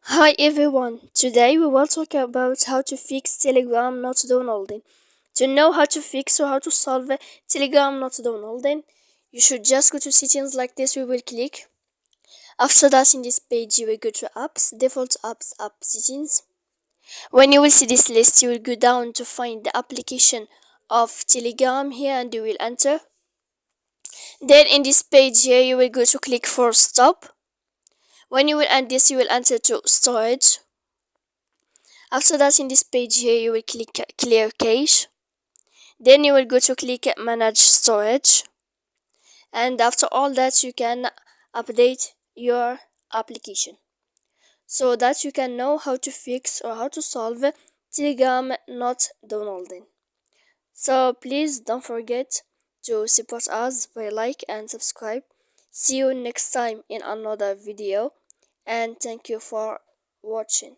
Hi everyone, today we will talk about how to fix Telegram not downloading. To know how to fix or how to solve Telegram not downloading, you should just go to settings like this. We will click. After that, in this page, you will go to apps, default apps, app settings. When you will see this list, you will go down to find the application of Telegram here and you will enter. Then in this page here, you will go to click for stop. When you will end this, you will enter to storage. After that, in this page here, you will click clear cache. Then you will go to click manage storage. And after all that, you can update your application so that you can know how to fix or how to solve Telegram not downloading. So please don't forget to support us by like and subscribe. See you next time in another video, and thank you for watching.